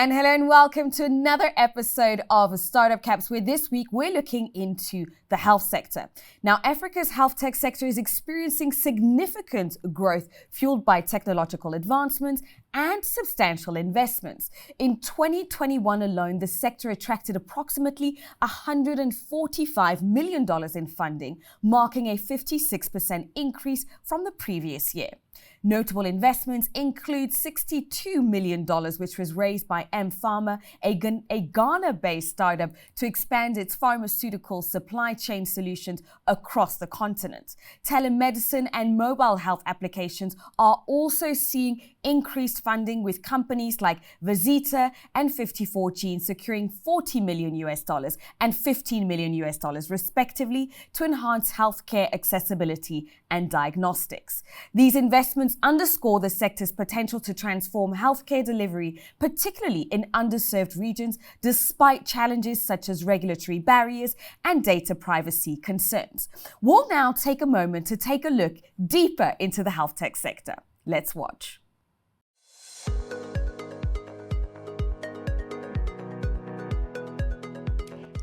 And hello and welcome to another episode of Startup Caps, where this week we're looking into the health sector. Now, Africa's health tech sector is experiencing significant growth fueled by technological advancements and substantial investments. In 2021 alone, the sector attracted approximately $145 million in funding, marking a 56% increase from the previous year. Notable investments include $62 million, which was raised by M-Pharma, a Ghana-based startup, to expand its pharmaceutical supply chain solutions across the continent. Telemedicine and mobile health applications are also seeing increased funding, with companies like Visita and 54Gene securing $40 million and $15 million respectively to enhance healthcare accessibility and diagnostics. These investments underscore the sector's potential to transform healthcare delivery, particularly in underserved regions, despite challenges such as regulatory barriers and data privacy concerns. We'll now take a moment to take a look deeper into the health tech sector. Let's watch.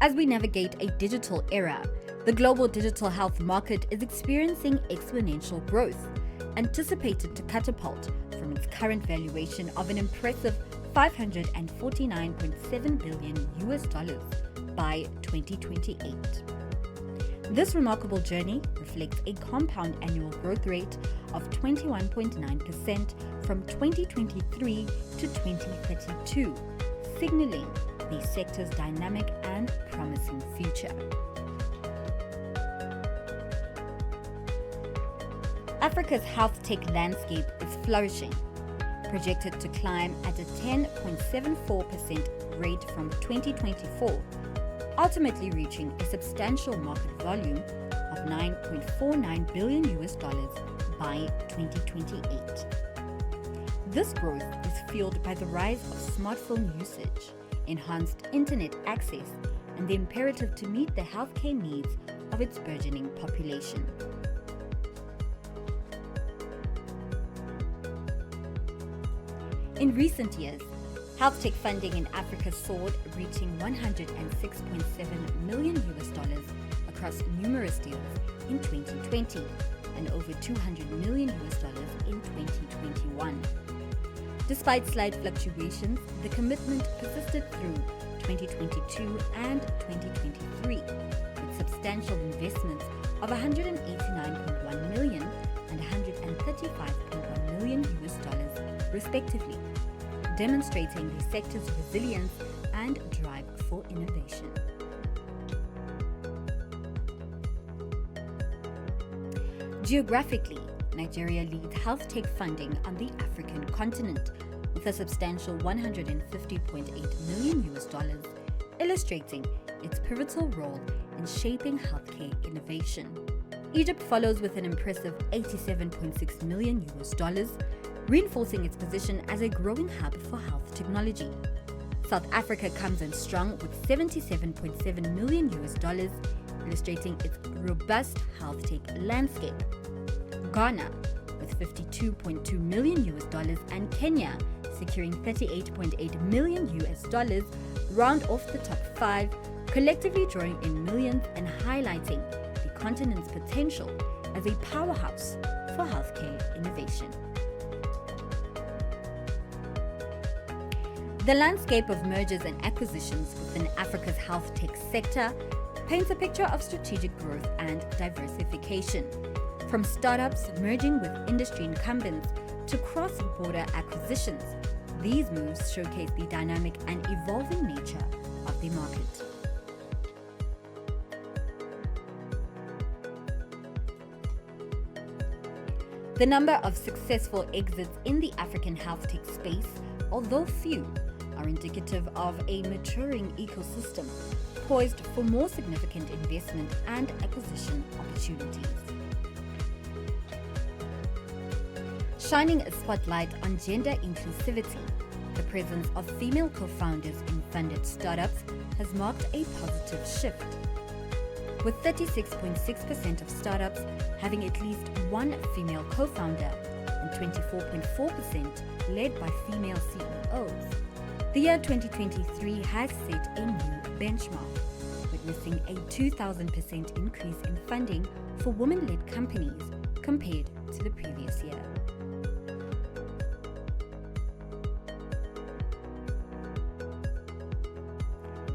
As we navigate a digital era, the global digital health market is experiencing exponential growth, anticipated to catapult from its current valuation of an impressive $549.7 billion by 2028. This remarkable journey reflects a compound annual growth rate of 21.9% from 2023 to 2032, signaling the sector's dynamic and promising future. Africa's health tech landscape is flourishing, projected to climb at a 10.74% rate from 2024, ultimately reaching a substantial market volume of $9.49 billion by 2028. This growth is fueled by the rise of smartphone usage, enhanced internet access, and the imperative to meet the healthcare needs of its burgeoning population. In recent years, health tech funding in Africa soared, reaching $106.7 million across numerous deals in 2020 and over $200 million in 2021. Despite slight fluctuations, the commitment persisted through 2022 and 2023, with substantial investments of $189.1 million and $135.1 million respectively, demonstrating the sector's resilience and drive for innovation. Geographically, Nigeria leads health tech funding on the African continent with a substantial $150.8 million, illustrating its pivotal role in shaping healthcare innovation. Egypt follows with an impressive $87.6 million, reinforcing its position as a growing hub for health technology. South Africa comes in strong with $77.7 million, illustrating its robust health tech landscape. Ghana with $52.2 million and Kenya securing $38.8 million round off the top five, collectively drawing in millions and highlighting the continent's potential as a powerhouse for healthcare innovation. The landscape of mergers and acquisitions within Africa's health tech sector paints a picture of strategic growth and diversification. From startups merging with industry incumbents to cross-border acquisitions, these moves showcase the dynamic and evolving nature of the market. The number of successful exits in the African health tech space, although few, are indicative of a maturing ecosystem poised for more significant investment and acquisition opportunities. Shining a spotlight on gender inclusivity, the presence of female co-founders in funded startups has marked a positive shift, with 36.6% of startups having at least one female co-founder and 24.4% led by female CEOs. The year 2023 has set a new benchmark, witnessing a 2,000% increase in funding for women-led companies compared to the previous year.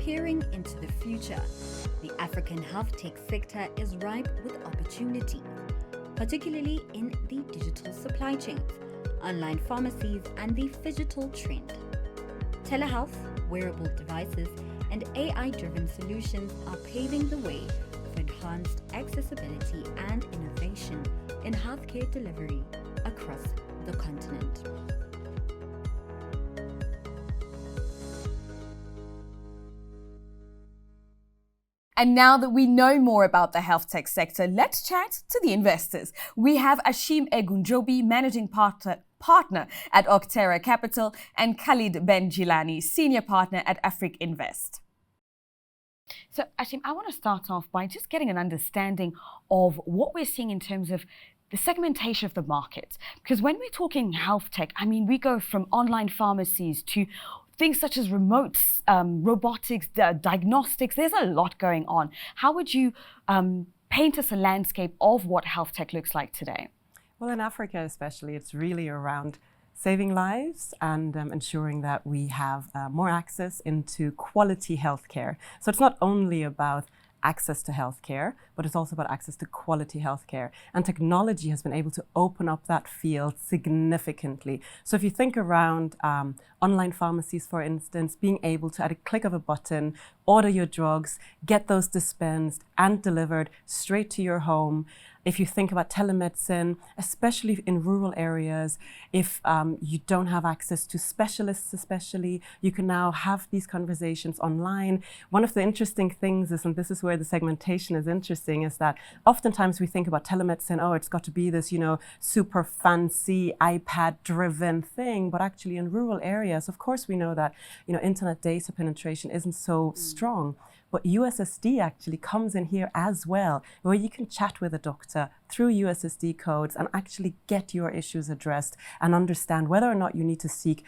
Peering into the future, the African health tech sector is ripe with opportunities, particularly in the digital supply chains, online pharmacies, and the phygital trend. Telehealth, wearable devices, and AI-driven solutions are paving the way for enhanced accessibility and innovation in healthcare delivery across the continent. And now that we know more about the health tech sector, let's chat to the investors. We have Ashim Egunjobi, managing partner at Octera Capital, and Khalid Ben Jilani, senior partner at Afric Invest. So Ashim, I want to start off by just getting an understanding of what we're seeing in terms of the segmentation of the market. Because when we're talking health tech, I mean, we go from online pharmacies to things such as remotes, robotics, diagnostics. There's a lot going on. How would you paint us a landscape of what health tech looks like today? Well, in Africa especially, it's really around saving lives and ensuring that we have more access into quality healthcare. So it's not only about access to healthcare, but it's also about access to quality healthcare. And technology has been able to open up that field significantly. So if you think around online pharmacies, for instance, being able to, at a click of a button, order your drugs, get those dispensed and delivered straight to your home. If you think about telemedicine, especially in rural areas, if you don't have access to specialists especially, you can now have these conversations online. One of the interesting things is, and this is where the segmentation is interesting, is that oftentimes we think about telemedicine, oh, it's got to be this, super fancy iPad-driven thing, but actually in rural areas, of course we know that, internet data penetration isn't so strong. But USSD actually comes in here as well, where you can chat with a doctor through USSD codes and actually get your issues addressed and understand whether or not you need to seek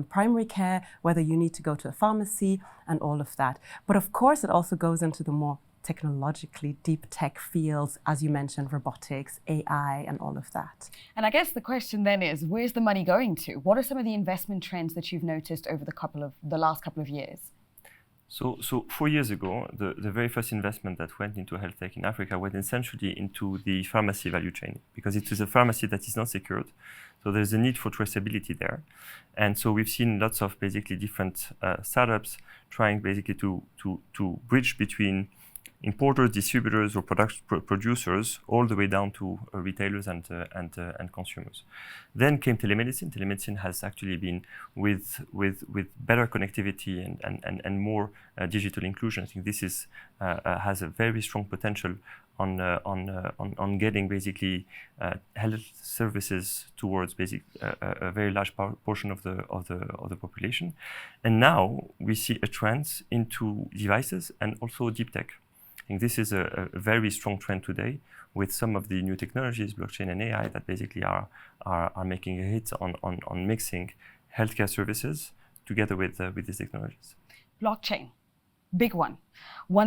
primary care, whether you need to go to a pharmacy and all of that. But of course, it also goes into the more technologically deep tech fields, as you mentioned, robotics, AI, and all of that. And I guess the question then is, where's the money going to? What are some of the investment trends that you've noticed over the last couple of years? So 4 years ago, the very first investment that went into health tech in Africa went essentially into the pharmacy value chain, because it is a pharmacy that is not secured. So there's a need for traceability there. And so we've seen lots of basically different startups trying basically to bridge between importers, distributors, or producers, all the way down to retailers and consumers. Then came telemedicine. Telemedicine has actually been with better connectivity and more digital inclusion. I think this is has a very strong potential on getting basically health services towards a very large portion of the population. And now we see a trend into devices and also deep tech. I think this is a very strong trend today with some of the new technologies, blockchain and AI, that basically are making a hit on mixing healthcare services together with these technologies. Blockchain, big one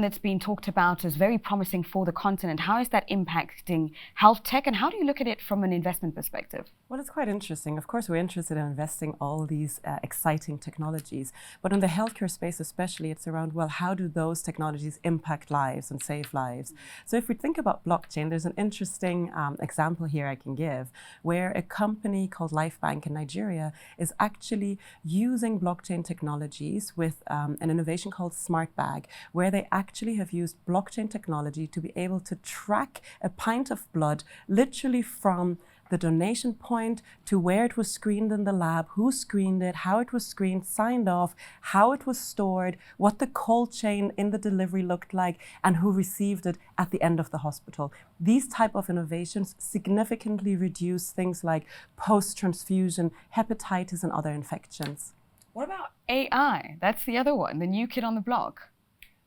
that's been talked about as very promising for the continent. How is that impacting health tech, and how do you look at it from an investment perspective? Well, it's quite interesting. Of course, we're interested in investing all these exciting technologies, but in the healthcare space especially, it's around, well, how do those technologies impact lives and save lives? So if we think about blockchain, there's an interesting example here I can give, where a company called Lifebank in Nigeria is actually using blockchain technologies with an innovation called Smart Bag, where they actually have used blockchain technology to be able to track a pint of blood literally from the donation point to where it was screened in the lab, who screened it, how it was screened, signed off, how it was stored, what the cold chain in the delivery looked like, and who received it at the end of the hospital. These type of innovations significantly reduce things like post-transfusion, hepatitis, and other infections. What about AI? That's the other one, the new kid on the block.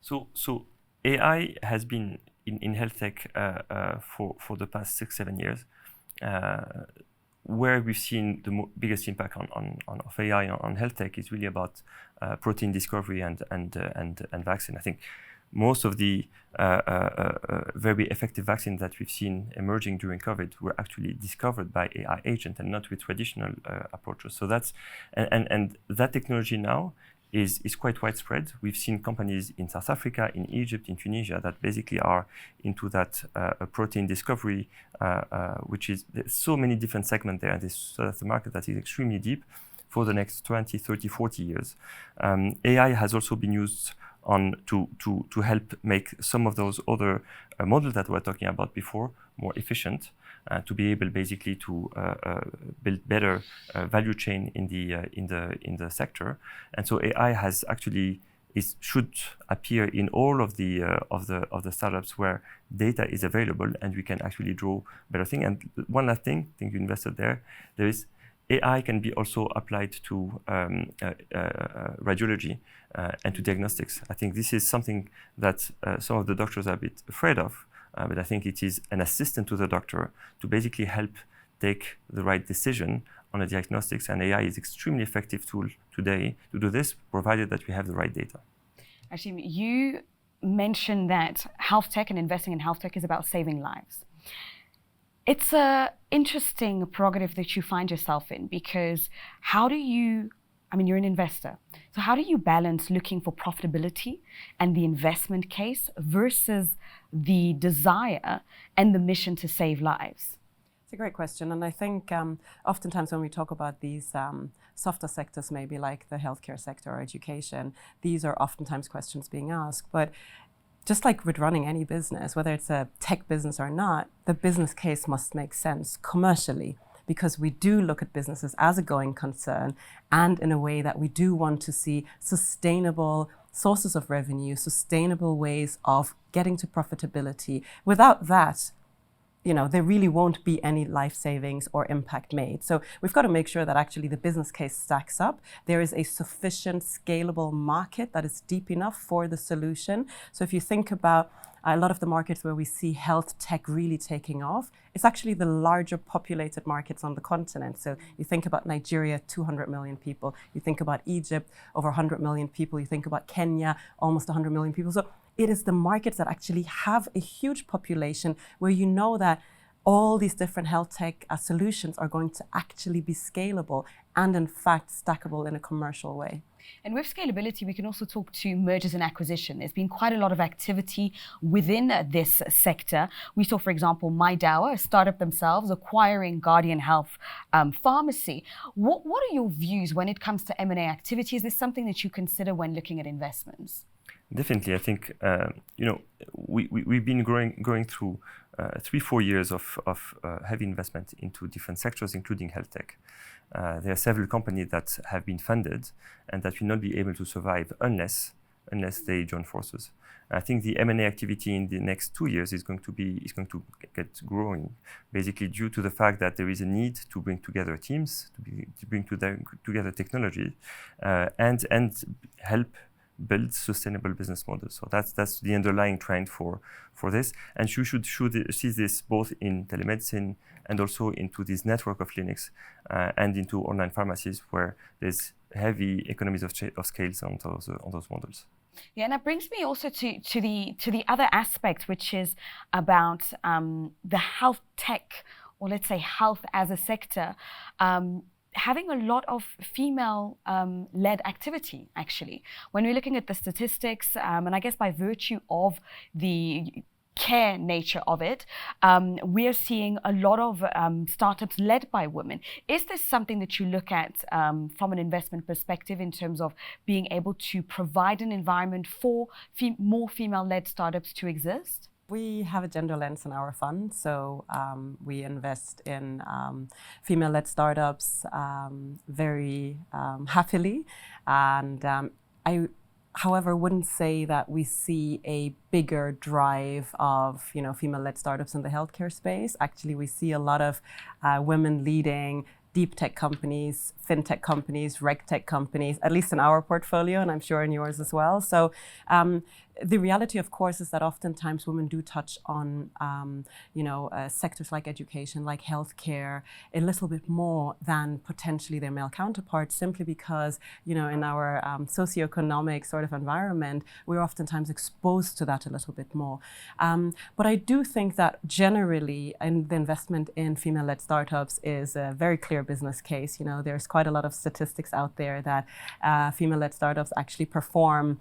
So AI has been in health tech for the past 6-7 years. where we've seen the biggest impact of AI on health tech is really about protein discovery and vaccine. I think most of the very effective vaccines that we've seen emerging during COVID were actually discovered by AI agents and not with traditional approaches. So that's and that technology now is quite widespread. We've seen companies in South Africa, in Egypt, in Tunisia that basically are into that protein discovery, which is there's so many different segments there. And so that's a market that is extremely deep for the next 20, 30, 40 years. AI has also been used to help make some of those other models that we were talking about before more efficient, to be able basically to build better value chain in the sector. And so AI has actually should appear in all of the startups where data is available and we can actually draw better thing. And one last thing, I think you invested there is AI can be also applied to radiology and to diagnostics. I think this is something that some of the doctors are a bit afraid of, but I think it is an assistant to the doctor to basically help take the right decision on the diagnostics. And AI is extremely effective tool today to do this, provided that we have the right data. Actually, you mentioned that health tech and investing in health tech is about saving lives. It's an interesting prerogative that you find yourself in, because you're an investor. So how do you balance looking for profitability and the investment case versus the desire and the mission to save lives? It's a great question. And I think oftentimes when we talk about these softer sectors, maybe like the healthcare sector or education, these are oftentimes questions being asked. But just like with running any business, whether it's a tech business or not, the business case must make sense commercially, because we do look at businesses as a going concern and in a way that we do want to see sustainable sources of revenue, sustainable ways of getting to profitability. Without that, there really won't be any life savings or impact made. So we've got to make sure that actually the business case stacks up. There is a sufficient scalable market that is deep enough for the solution. So if you think about a lot of the markets where we see health tech really taking off, it's actually the larger populated markets on the continent. So you think about Nigeria, 200 million people. You think about Egypt, over 100 million people. You think about Kenya, almost 100 million people. So it is the markets that actually have a huge population where you know that all these different health tech solutions are going to actually be scalable and in fact stackable in a commercial way. And with scalability, we can also talk to mergers and acquisition. There's been quite a lot of activity within this sector. We saw, for example, MyDower, a startup themselves, acquiring Guardian Health Pharmacy. What are your views when it comes to M&A activity? Is this something that you consider when looking at investments? Definitely. I think, we've been going through 3-4 years of heavy investment into different sectors, including health tech. There are several companies that have been funded and that will not be able to survive unless they join forces. I think the M&A activity in the next 2 years is going to get growing, basically due to the fact that there is a need to bring together teams, to bring together technology, and help build sustainable business models. So that's the underlying trend for this. And you should see this both in telemedicine and also into this network of clinics and into online pharmacies where there's heavy economies of scales on those models. Yeah, and that brings me also to the other aspect, which is about the health tech, or let's say health as a sector, having a lot of female-led activity, actually. When we're looking at the statistics, and I guess by virtue of the care nature of it, we're seeing a lot of startups led by women. Is this something that you look at from an investment perspective in terms of being able to provide an environment for more female-led startups to exist? We have a gender lens in our fund, so we invest in female-led startups very happily. And I, however, wouldn't say that we see a bigger drive of female-led startups in the healthcare space. Actually, we see a lot of women leading deep tech companies, fintech companies, reg tech companies, at least in our portfolio, and I'm sure in yours as well. So the reality, of course, is that oftentimes women do touch on, sectors like education, like healthcare, a little bit more than potentially their male counterparts, simply because, in our socioeconomic sort of environment, we're oftentimes exposed to that a little bit more. But I do think that generally, the investment in female-led startups is a very clear business case. There's quite a lot of statistics out there that female-led startups actually perform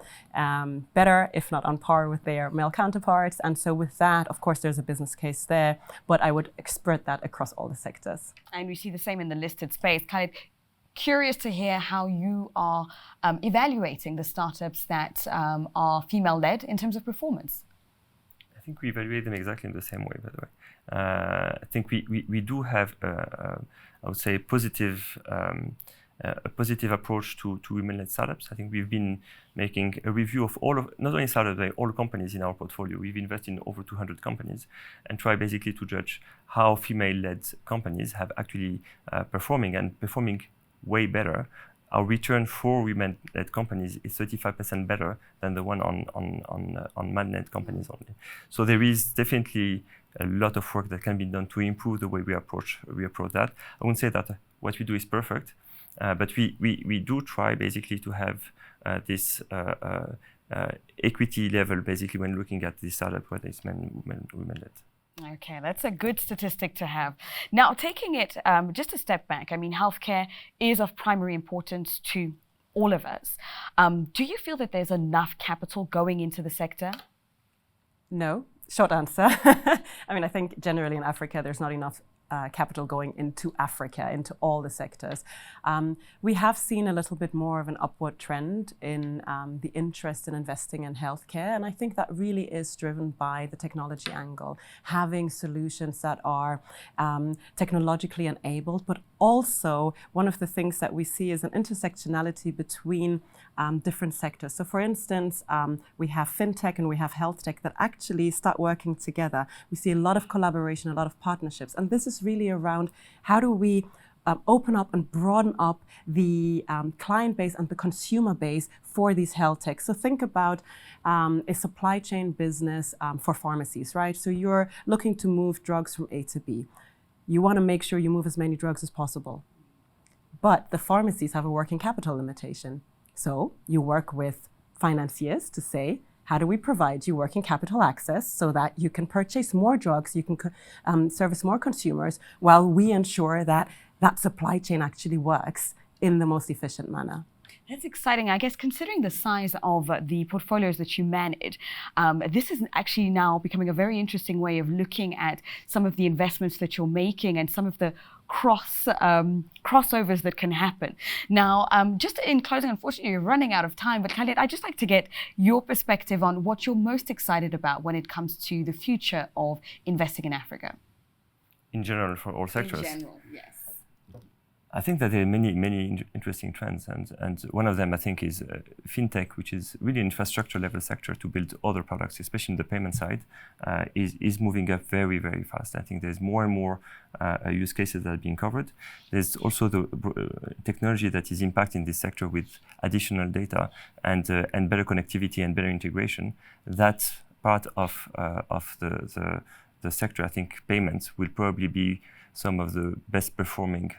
better, if not on par with their male counterparts. And so with that, of course, there's a business case there, but I would spread that across all the sectors. And we see the same in the listed space. Kind of curious to hear how you are evaluating the startups that are female-led in terms of performance. I think we evaluate them exactly in the same way, by the way. I think we do have, I would say, a positive approach to women-led startups. I think we've been making a review of not only startups, but all companies in our portfolio. We've invested in over 200 companies and try basically to judge how female-led companies have actually performing way better. Our return for women-led companies is 35% better than the one on man-led companies only. So there is definitely a lot of work that can be done to improve the way we approach that. I wouldn't say that what we do is perfect. But we do try basically to have this equity level basically when looking at the startup, whether it's men, women-led. Okay, that's a good statistic to have. Now, taking it just a step back, I mean, healthcare is of primary importance to all of us. Do you feel that there's enough capital going into the sector? No, short answer. I mean, I think generally in Africa, there's not enough capital going into Africa, into all the sectors. We have seen a little bit more of an upward trend in the interest in investing in healthcare, and I think that really is driven by the technology angle, having solutions that are technologically enabled, but also one of the things that we see is an intersectionality between different sectors. So for instance, we have fintech and we have healthtech that actually start working together. We see a lot of collaboration, a lot of partnerships, and this is really around how do we open up and broaden up the client base and the consumer base for these health techs. So think about a supply chain business for pharmacies, right? So you're looking to move drugs from A to B. You want to make sure you move as many drugs as possible. But the pharmacies have a working capital limitation. So you work with financiers to say, how do we provide you working capital access so that you can purchase more drugs, you can service more consumers, while we ensure that that supply chain actually works in the most efficient manner. That's exciting. I guess considering the size of the portfolios that you manage, this is actually now becoming a very interesting way of looking at some of the investments that you're making and some of the crossovers that can happen. Now, just in closing, unfortunately, you're running out of time, but Khaled, I'd just like to get your perspective on what you're most excited about when it comes to the future of investing in Africa. In general, for all sectors? In general, yes. I think that there are many interesting trends, and one of them I think is fintech, which is really an infrastructure level sector to build other products, especially in the payment side, is moving up very, very fast. I think there's more and more use cases that are being covered. There's also the technology that is impacting this sector with additional data and better connectivity and better integration. That part of the sector, I think payments will probably be some of the best performing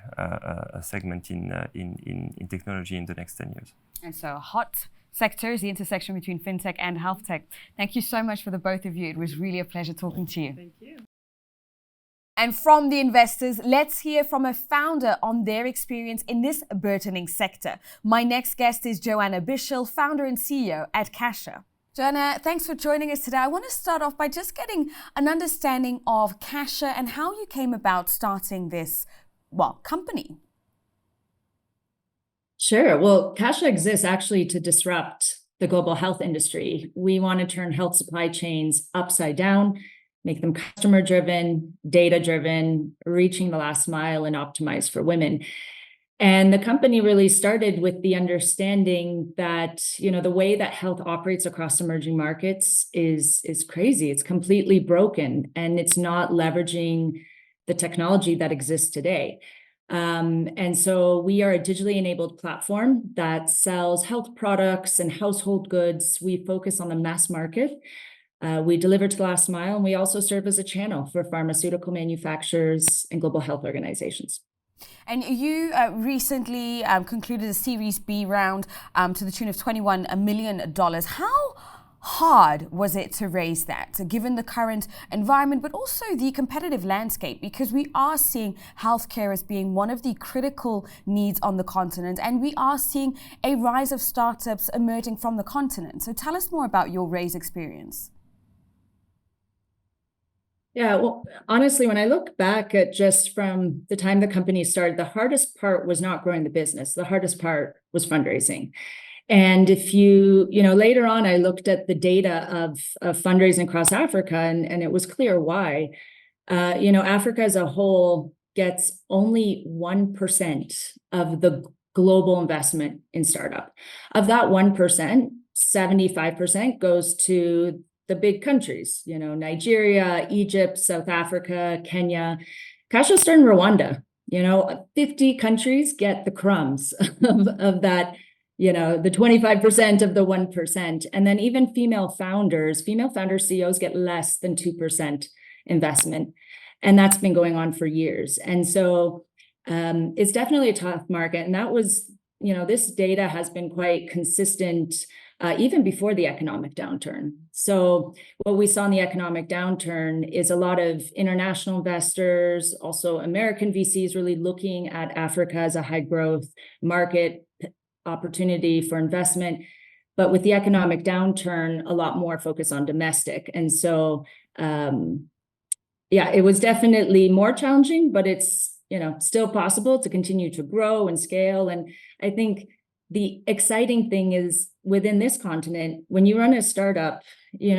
segment in technology in the next 10 years. And so hot sectors, the intersection between fintech and health tech. Thank you so much for the both of you. It was really a pleasure talking to you. Thank you. And from the investors, let's hear from a founder on their experience in this burgeoning sector. My next guest is Joanna Bischel, founder and CEO at Kasha. Joanna, thanks for joining us today. I want to start off by just getting an understanding of Kasha and how you came about starting this, company. Sure. Well, Kasha exists actually to disrupt the global health industry. We want to turn health supply chains upside down, make them customer-driven, data-driven, reaching the last mile and optimized for women. And the company really started with the understanding that, the way that health operates across emerging markets is crazy. It's completely broken, and it's not leveraging the technology that exists today. And so we are a digitally enabled platform that sells health products and household goods. We focus on the mass market. We deliver to the last mile, and we also serve as a channel for pharmaceutical manufacturers and global health organizations. And you recently concluded a Series B round to the tune of $21 million. How hard was it to raise that, given the current environment, but also the competitive landscape? Because we are seeing healthcare as being one of the critical needs on the continent, and we are seeing a rise of startups emerging from the continent. So tell us more about your raise experience. Yeah, well, honestly, when I look back at just from the time the company started, the hardest part was not growing the business. The hardest part was fundraising. And if later on, I looked at the data of fundraising across Africa, and it was clear why. Africa as a whole gets only 1% of the global investment in startup. Of that 1%, 75% goes to the big countries, Nigeria, Egypt, South Africa, Kenya. Kasha started in Rwanda. 50 countries get the crumbs of that, the 25% of the 1%. And then even female founder CEOs get less than 2% investment. And that's been going on for years. And so it's definitely a tough market. And that was, this data has been quite consistent even before the economic downturn. So what we saw in the economic downturn is a lot of international investors, also American VCs, really looking at Africa as a high growth market opportunity for investment. But with the economic downturn, a lot more focus on domestic. And so, it was definitely more challenging, but it's, still possible to continue to grow and scale. And I think the exciting thing is within this continent, when you run a startup, you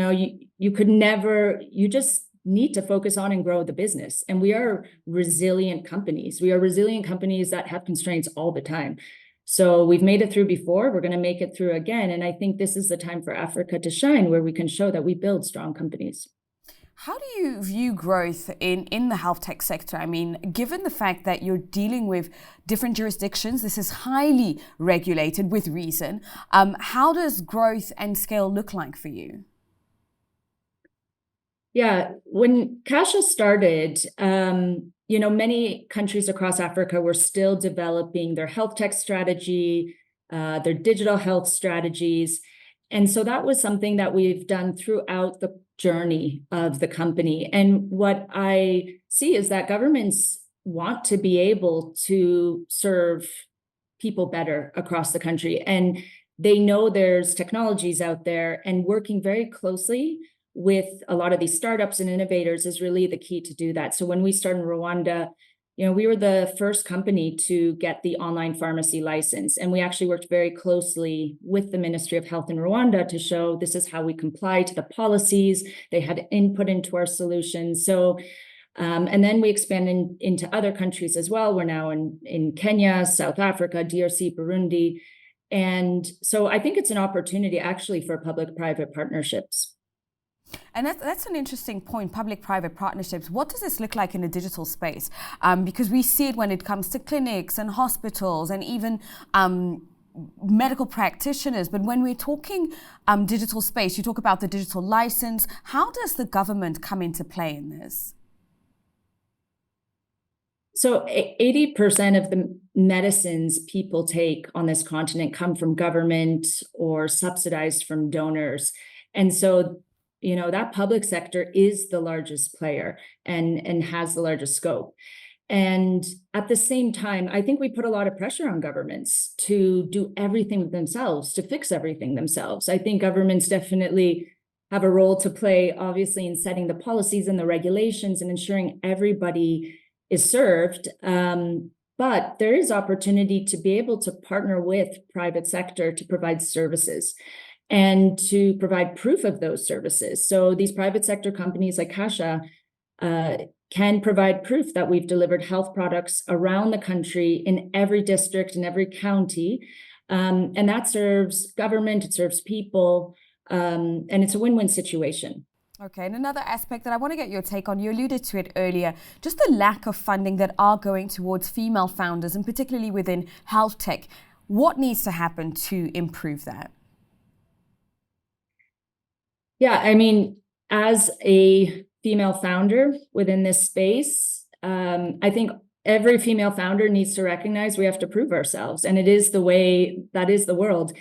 just need to focus on and grow the business. And we are resilient companies. We are resilient companies that have constraints all the time. So we've made it through before, we're going to make it through again. And I think this is the time for Africa to shine, where we can show that we build strong companies. How do you view growth in the health tech sector? I mean, given the fact that you're dealing with different jurisdictions, this is highly regulated with reason. How does growth and scale look like for you? Yeah, when Kasha started, many countries across Africa were still developing their health tech strategy, their digital health strategies. And so that was something that we've done throughout the journey of the company. And what I see is that governments want to be able to serve people better across the country. And they know there's technologies out there, and working very closely with a lot of these startups and innovators is really the key to do that. So when we started in Rwanda, we were the first company to get the online pharmacy license. And we actually worked very closely with the Ministry of Health in Rwanda to show this is how we comply to the policies. They had input into our solutions. So, and then we expanded into other countries as well. We're now in Kenya, South Africa, DRC, Burundi. And so I think it's an opportunity actually for public-private partnerships. And that's an interesting point, public-private partnerships. What does this look like in the digital space? Because we see it when it comes to clinics and hospitals and even medical practitioners. But when we're talking digital space, you talk about the digital license. How does the government come into play in this? So 80% of the medicines people take on this continent come from government or subsidized from donors. And so that public sector is the largest player and has the largest scope. And at the same time, I think we put a lot of pressure on governments to do everything themselves, to fix everything themselves. I think governments definitely have a role to play, obviously, in setting the policies and the regulations and ensuring everybody is served. But there is opportunity to be able to partner with private sector to provide services and to provide proof of those services. So these private sector companies like Kasha can provide proof that we've delivered health products around the country in every district, in every county. And that serves government, it serves people, and it's a win-win situation. Okay, and another aspect that I want to get your take on, you alluded to it earlier, just the lack of funding that are going towards female founders, and particularly within health tech. What needs to happen to improve that? Yeah, I mean, as a female founder within this space, I think every female founder needs to recognize we have to prove ourselves, and it is the way, that is the world.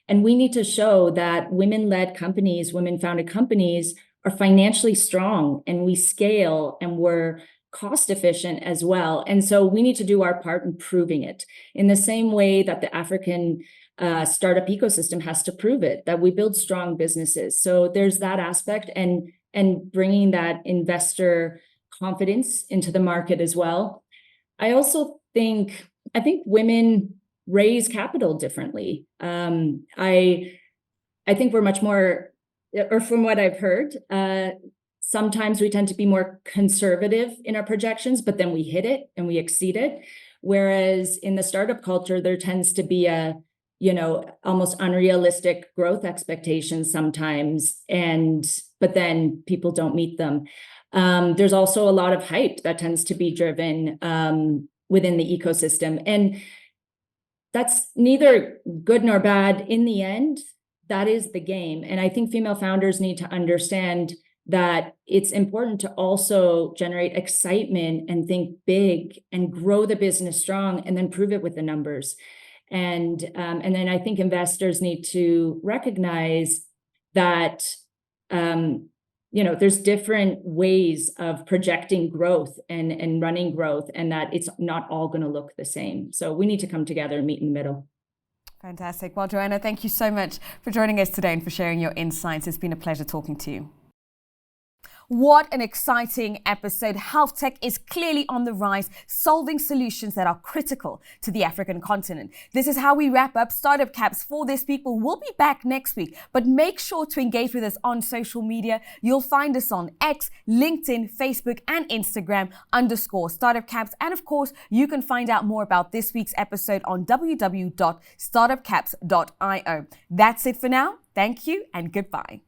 And we need to show that women-led companies, women-founded companies are financially strong, and we scale, and we're cost efficient as well. And so we need to do our part in proving it in the same way that the African startup ecosystem has to prove it, that we build strong businesses. So there's that aspect, and bringing that investor confidence into the market as well. I also think women raise capital differently. I think we're much more, or from what I've heard, sometimes we tend to be more conservative in our projections, but then we hit it and we exceed it. Whereas in the startup culture, there tends to be a, almost unrealistic growth expectations sometimes, but then people don't meet them. There's also a lot of hype that tends to be driven within the ecosystem, and that's neither good nor bad. In the end, that is the game. And I think female founders need to understand that it's important to also generate excitement and think big and grow the business strong, and then prove it with the numbers. And then I think investors need to recognize that there's different ways of projecting growth and running growth, and that it's not all going to look the same. So we need to come together and meet in the middle. Fantastic. Well, Joanna, thank you so much for joining us today and for sharing your insights. It's been a pleasure talking to you. What an exciting episode. Health tech is clearly on the rise, solving solutions that are critical to the African continent. This is how we wrap up Startup Caps for this week. We'll be back next week, but make sure to engage with us on social media. You'll find us on X, LinkedIn, Facebook, and Instagram _Startup Caps. And of course, you can find out more about this week's episode on www.startupcaps.io. That's it for now. Thank you and goodbye.